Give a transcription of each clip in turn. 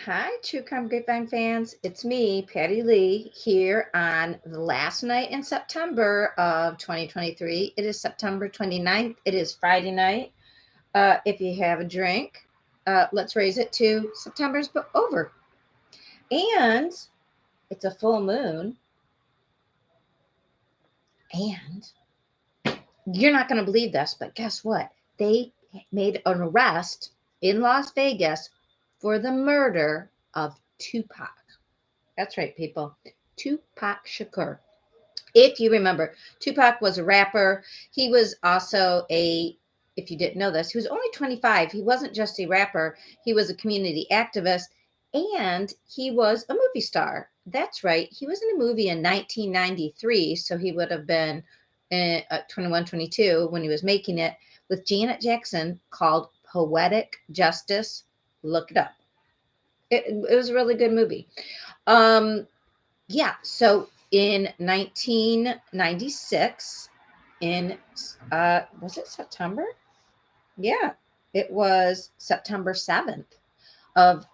Hi, True Crime Grapevine fans. It's me, Patty Lee, here on the last night in September of 2023. It is September 29th. It is Friday night. If you have a drink, let's raise it to September's over. And it's a full moon. And you're not going to believe this, but guess what? They made an arrest in Las Vegas for the murder of Tupac. That's right, people. Tupac Shakur. If you remember, Tupac was a rapper. He was also if you didn't know this, he was only 25. He wasn't just a rapper, he was a community activist, and he was a movie star. That's right. He was in a movie in 1993, so he would have been 21, 22 when he was making it, with Janet Jackson, called Poetic Justice. Look it up. It was a really good movie. So in 1996, in was it September? Yeah, it was September 7th of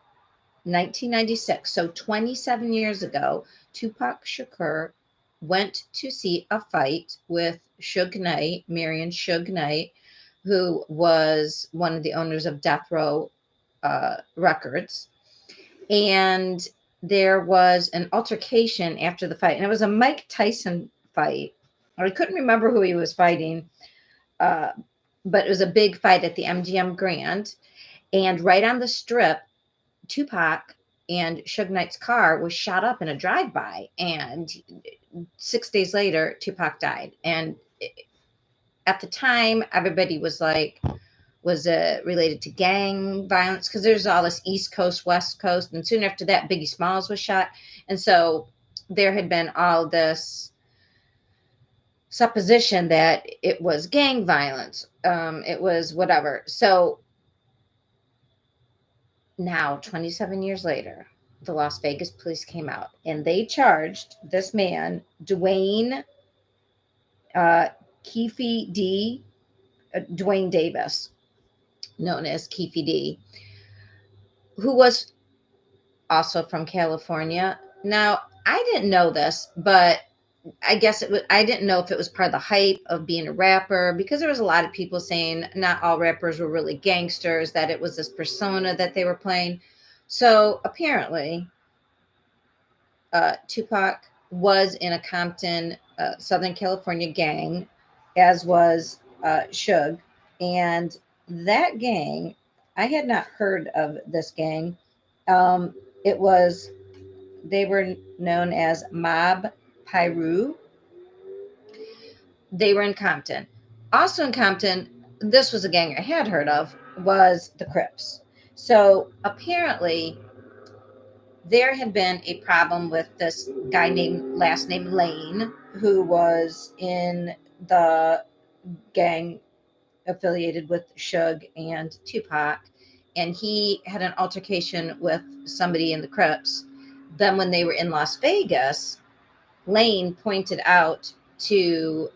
1996. So 27 years ago, Tupac Shakur went to see a fight with Suge Knight, Marion Suge Knight, who was one of the owners of Death Row Records. And there was an altercation after the fight, and it was a Mike Tyson fight. I couldn't remember who he was fighting, but it was a big fight at the MGM Grand. And right on the strip, Tupac and Suge Knight's car was shot up in a drive-by, and 6 days later, Tupac died. And at the time, everybody was like, was related to gang violence, because there's all this East Coast, West Coast, and soon after that, Biggie Smalls was shot, and so there had been all this supposition that it was gang violence. It was whatever. So now, 27 years later, the Las Vegas police came out and they charged this man, Dwayne Dwayne Davis, known as Keefe D, who was also from California. Now, I didn't know this, but I guess I didn't know if it was part of the hype of being a rapper, because there was a lot of people saying not all rappers were really gangsters, that it was this persona that they were playing. So apparently, Tupac was in a Compton, Southern California gang, as was Suge. And that gang, I had not heard of this gang. It was, they were known as Mob Piru. They were in Compton. Also in Compton, this was a gang I had heard of, was the Crips. So apparently, there had been a problem with this guy named last name Lane, who was in the gang affiliated with Suge and Tupac, and he had an altercation with somebody in the Crips. Then when they were in Las Vegas, Lane pointed out to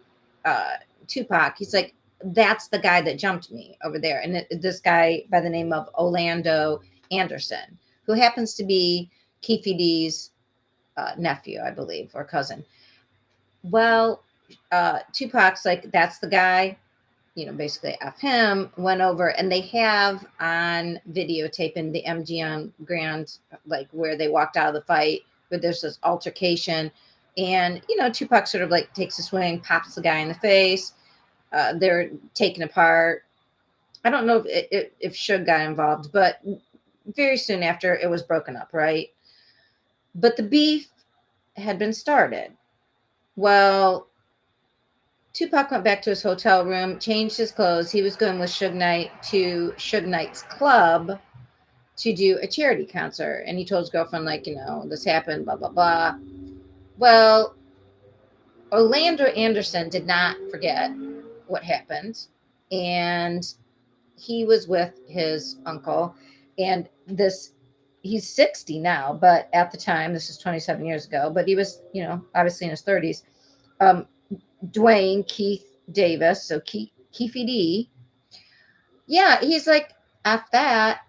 Tupac, he's like, that's the guy that jumped me over there. And this guy by the name of Orlando Anderson, who happens to be Keefe D's nephew, I believe, or cousin. Well, Tupac's like, that's the guy, basically F him, went over, and they have on videotape in the MGM Grand, like where they walked out of the fight, where there's this altercation. And, Tupac sort of like takes a swing, pops the guy in the face. They're taken apart. I don't know if Suge got involved, but very soon after, it was broken up, right? But the beef had been started. Well, Tupac went back to his hotel room, changed his clothes. He was going with Suge Knight to Suge Knight's club to do a charity concert. And he told his girlfriend, like, this happened, blah, blah, blah. Well, Orlando Anderson did not forget what happened. And he was with his uncle. And he's 60 now, but at the time, this is 27 years ago, but he was, obviously in his 30s. Dwayne Keith Davis, so Keefe D. Yeah, he's like, F that.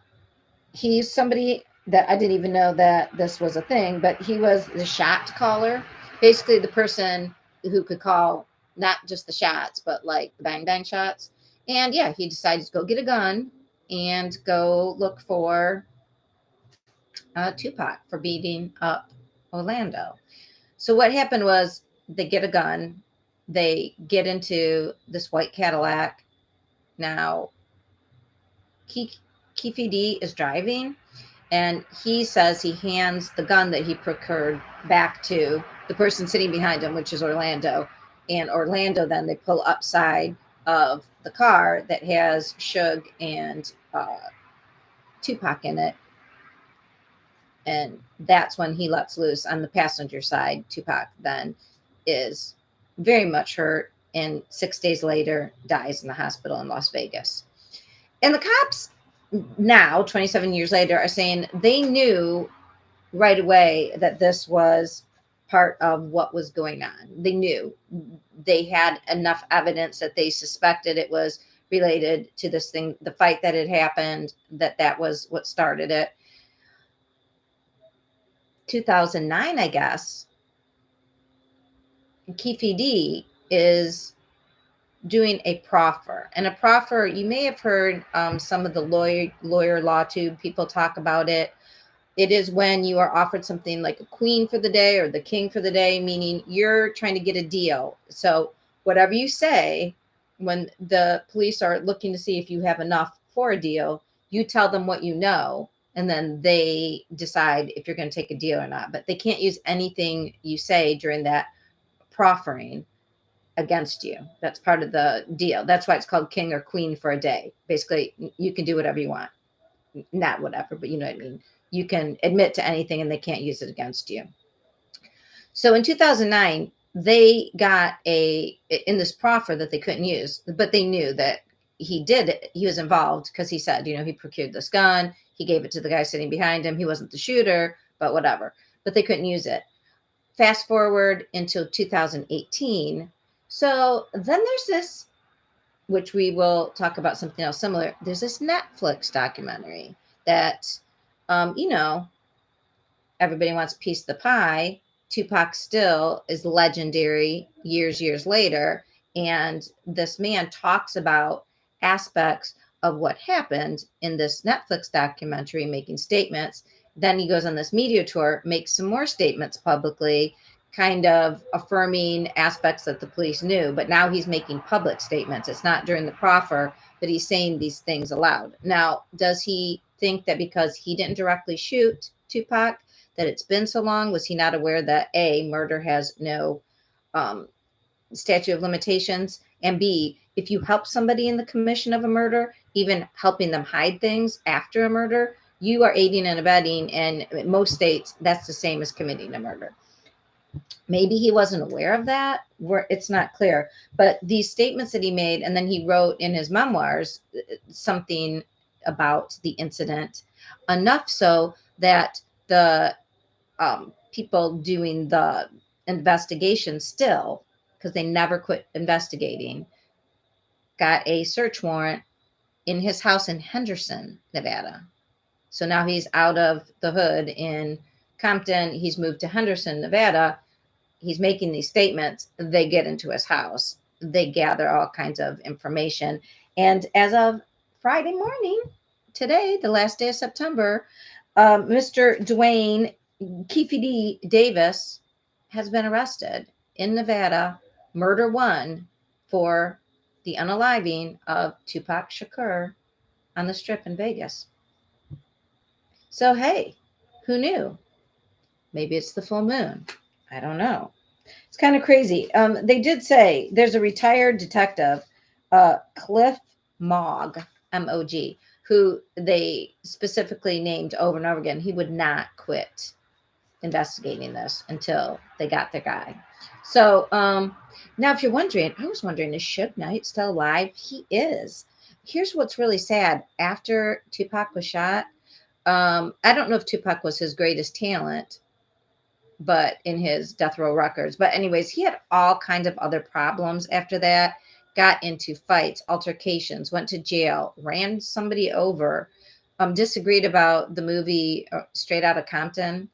He's somebody that I didn't even know that this was a thing, but he was the shot caller, basically the person who could call not just the shots, but like the bang bang shots. And yeah, he decided to go get a gun and go look for Tupac for beating up Orlando. So what happened was they get a gun, they get into this white Cadillac. Now, Keefe D is driving, and he says he hands the gun that he procured back to the person sitting behind him, which is Orlando. And Orlando, then they pull upside of the car that has Suge and Tupac in it. And that's when he lets loose on the passenger side. Tupac then is very much hurt, and 6 days later dies in the hospital in Las Vegas. And the cops now, 27 years later, are saying they knew right away that this was part of what was going on. They knew. They had enough evidence that they suspected it was related to this thing, the fight that had happened, that was what started it. 2009, I guess, Keefe D is doing a proffer. And a proffer, you may have heard some of the lawyer law tube people talk about it. It is when you are offered something like a queen for the day or the king for the day, meaning you're trying to get a deal. So whatever you say, when the police are looking to see if you have enough for a deal, you tell them what you know, and then they decide if you're going to take a deal or not. But they can't use anything you say during that proffering against you. That's part of the deal. That's why it's called king or queen for a day. Basically, you can do whatever you want. Not whatever, but you know what I mean. You can admit to anything and they can't use it against you. So in 2009, they got in this proffer that they couldn't use, but they knew that he was involved because he said, he procured this gun, he gave it to the guy sitting behind him. He wasn't the shooter, but whatever. But they couldn't use it. Fast forward until 2018. So then there's this, which we will talk about something else similar. There's this Netflix documentary that, everybody wants a piece of the pie. Tupac still is legendary years later. And this man talks about aspects of what happened in this Netflix documentary, making statements. Then he goes on this media tour, makes some more statements publicly, kind of affirming aspects that the police knew. But now he's making public statements. It's not during the proffer, but he's saying these things aloud. Now, does he think that because he didn't directly shoot Tupac, that it's been so long? Was he not aware that A, murder has no statute of limitations, and B, if you help somebody in the commission of a murder, even helping them hide things after a murder, you are aiding and abetting, and in most states that's the same as committing a murder. Maybe he wasn't aware of that. It's not clear, but these statements that he made, and then he wrote in his memoirs something about the incident, enough so that the people doing the investigation still, because they never quit investigating, got a search warrant in his house in Henderson, Nevada. So now he's out of the hood in Compton. He's moved to Henderson, Nevada. He's making these statements. They get into his house. They gather all kinds of information. And as of Friday morning, today, the last day of September, Mr. Dwayne Keefe D. Davis has been arrested in Nevada, murder one, for the unaliving of Tupac Shakur on the Strip in Vegas. So, hey, who knew? Maybe it's the full moon. I don't know. It's kind of crazy. They did say there's a retired detective, Cliff Mogg, M-O-G, who they specifically named over and over again. He would not quit investigating this until they got their guy. So now, if you're wondering, I was wondering, is Suge Knight still alive? He is. Here's what's really sad. After Tupac was shot, I don't know if Tupac was his greatest talent, but in his death row records. But anyways, he had all kinds of other problems after that. Got into fights, altercations, went to jail, ran somebody over, disagreed about the movie Straight Outta Compton,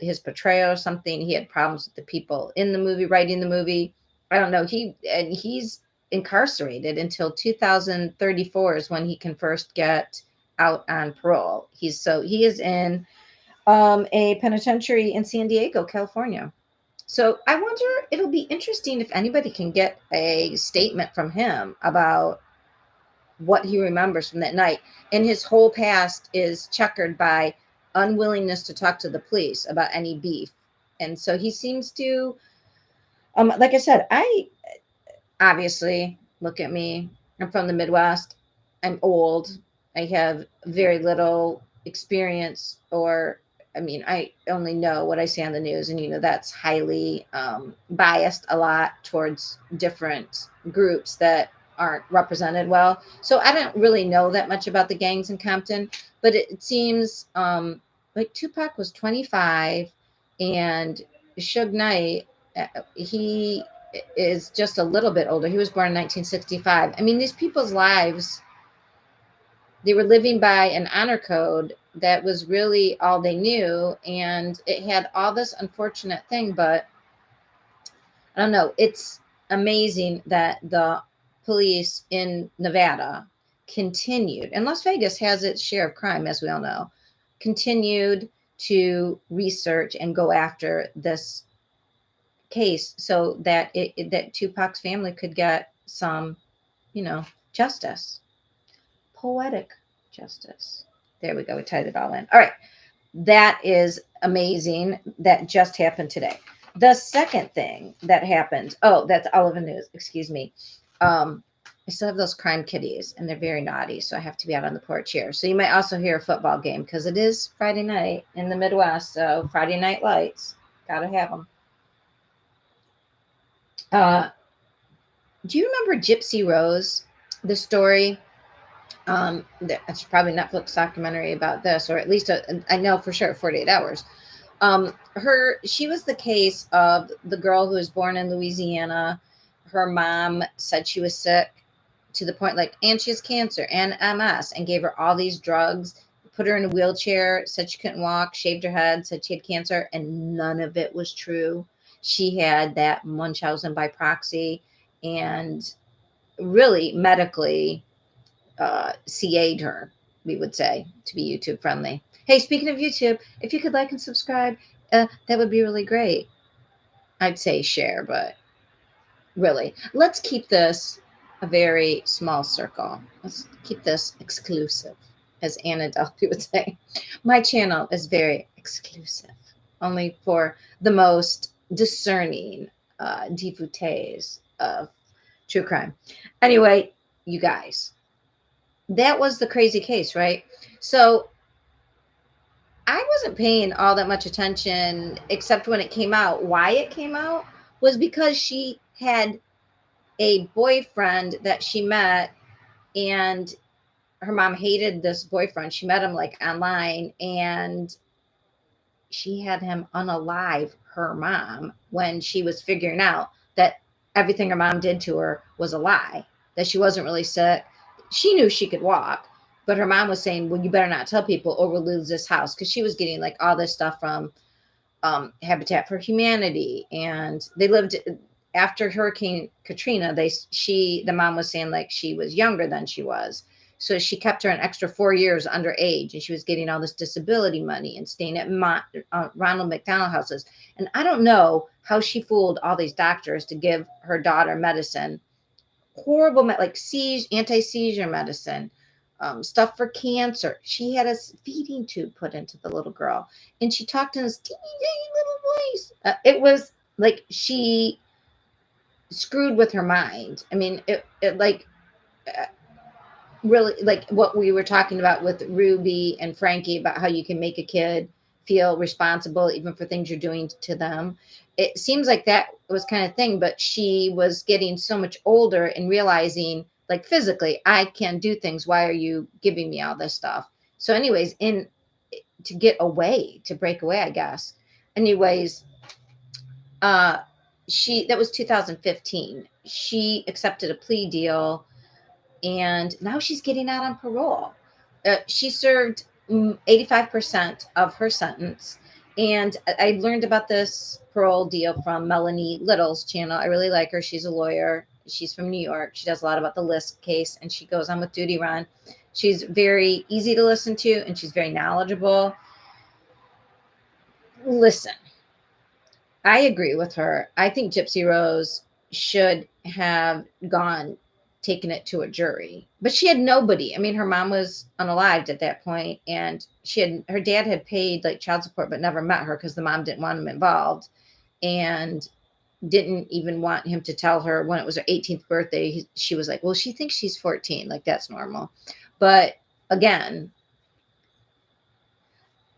his portrayal or something. He had problems with the people in the movie, writing the movie. I don't know. He's incarcerated until 2034 is when he can first get out on parole. He is in a penitentiary in San Diego, California. So I wonder, it'll be interesting if anybody can get a statement from him about what he remembers from that night. And his whole past is checkered by unwillingness to talk to the police about any beef. And so he seems to, like I said, I obviously, look at me. I'm from the Midwest. I'm old. I have very little experience, or I mean, I only know what I see on the news, and that's highly biased a lot towards different groups that aren't represented well. So I don't really know that much about the gangs in Compton, but it seems like Tupac was 25, and Suge Knight, he is just a little bit older. He was born in 1965. I mean, these people's lives, they were living by an honor code that was really all they knew. And it had all this unfortunate thing, but I don't know. It's amazing that the police in Nevada continued, and Las Vegas has its share of crime, as we all know, continued to research and go after this case so that that Tupac's family could get some, justice, poetic justice. There we go. We tied it all in. All right. That is amazing. That just happened today. The second thing that happened, oh, that's all of the news. Excuse me. I still have those crime kitties, and they're very naughty, so I have to be out on the porch here. So you might also hear a football game because it is Friday night in the Midwest. So Friday night lights, gotta have them. Do you remember Gypsy Rose? The story. It's probably Netflix documentary about this, or at least I know for sure 48 Hours. She was the case of the girl who was born in Louisiana. Her mom said she was sick to the point and she has cancer and MS, and gave her all these drugs, put her in a wheelchair, said she couldn't walk, shaved her head, said she had cancer, and none of it was true. She had that Munchausen by proxy, and really medically CA'd her, we would say, to be YouTube friendly. Hey, speaking of YouTube, if you could like and subscribe, that would be really great. I'd say share, but really, let's keep this a very small circle. Let's keep this exclusive, as Anna Delphi would say. My channel is very exclusive, only for the most discerning devotees of true crime. Anyway, you guys, that was the crazy case, right? So I wasn't paying all that much attention, except when it came out. Why it came out was because she had a boyfriend that she met, and her mom hated this boyfriend. She met him online, and she had him unalive her mom when she was figuring out that everything her mom did to her was a lie, that she wasn't really sick. She knew she could walk, but her mom was saying, well, you better not tell people or we'll lose this house, because she was getting all this stuff from Habitat for Humanity. And they lived after Hurricane Katrina. The mom was saying she was younger than she was. So she kept her an extra 4 years underage, and she was getting all this disability money and staying at Ronald McDonald houses. And I don't know how she fooled all these doctors to give her daughter medicine, horrible, anti-seizure medicine, stuff for cancer. She had a feeding tube put into the little girl, and she talked in this teeny little voice. It was like she screwed with her mind. I mean, it really, what we were talking about with Ruby and Frankie about how you can make a kid feel responsible even for things you're doing to them. It seems like that was kind of thing, but she was getting so much older and realizing physically, I can do things. Why are you giving me all this stuff? So anyways, to get away, to break away, I guess. Anyways, that was 2015. She accepted a plea deal, and now she's getting out on parole. She served 85% of her sentence. And I learned about this parole deal from Melanie Little's channel. I really like her. She's a lawyer. She's from New York. She does a lot about the List case, and she goes on with Duty Run. She's very easy to listen to, and she's very knowledgeable. Listen, I agree with her. I think Gypsy Rose should have taken it to a jury, but she had nobody. I mean, her mom was unalived at that point, and her dad had paid like child support, but never met her because the mom didn't want him involved, and didn't even want him to tell her when it was her 18th birthday. She was like, well, she thinks she's 14. Like, that's normal. But again,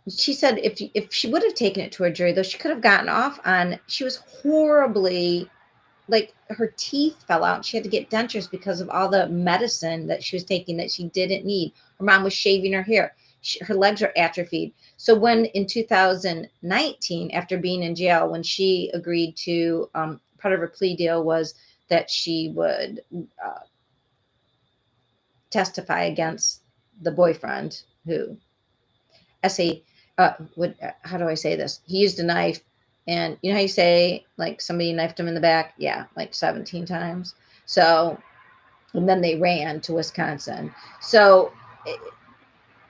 she said if she would have taken it to a jury, though, she could have gotten off on, she was horribly, like, her teeth fell out. She had to get dentures because of all the medicine that she was taking that she didn't need. Her mom was shaving her hair. Her legs are atrophied. So when in 2019, after being in jail, when she agreed to, part of her plea deal was that she would testify against the boyfriend who, how do I say this? He used a knife, and you know how you say like somebody knifed him in the back? Yeah, like 17 times. So, and then they ran to Wisconsin. So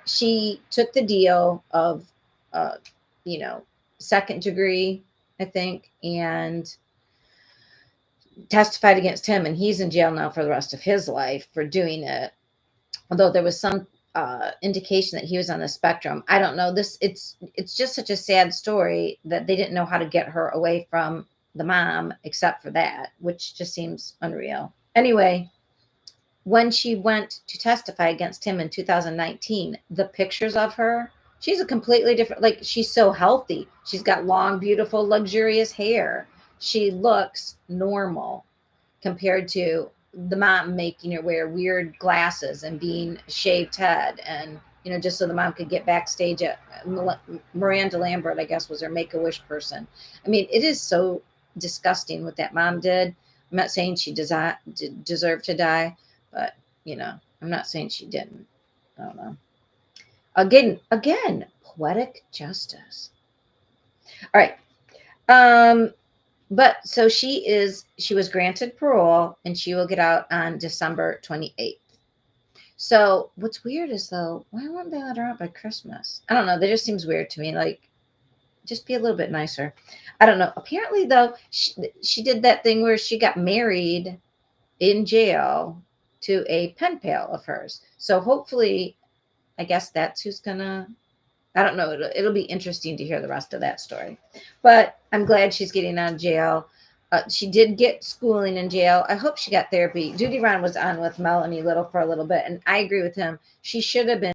she took the deal of, uh, you know, second degree, I think, and testified against him, and he's in jail now for the rest of his life for doing it. Although there was some indication that he was on the spectrum. I don't know. It's just such a sad story that they didn't know how to get her away from the mom except for that, which just seems unreal. Anyway, when she went to testify against him in 2019, the pictures of her, she's a completely different, like, she's so healthy. She's got long, beautiful, luxurious hair. She looks normal compared to the mom making her wear weird glasses and being shaved head, and just so the mom could get backstage at Miranda Lambert, I guess, was her Make-A-Wish person. I mean, it is so disgusting what that mom did. I'm not saying she deserved to die, but I'm not saying she didn't. I don't know. Again, poetic justice. All right. But so she was granted parole, and she will get out on December 28th. So what's weird is, though, why won't they let her out by Christmas? I don't know. That just seems weird to me. Like, just be a little bit nicer. I don't know. Apparently, though, she did that thing where she got married in jail to a pen pal of hers. So hopefully, I guess that's who's gonna, I don't know. It'll be interesting to hear the rest of that story. But I'm glad she's getting out of jail. She did get schooling in jail. I hope she got therapy. Duty Ron was on with Melanie Little for a little bit, and I agree with him. She should have been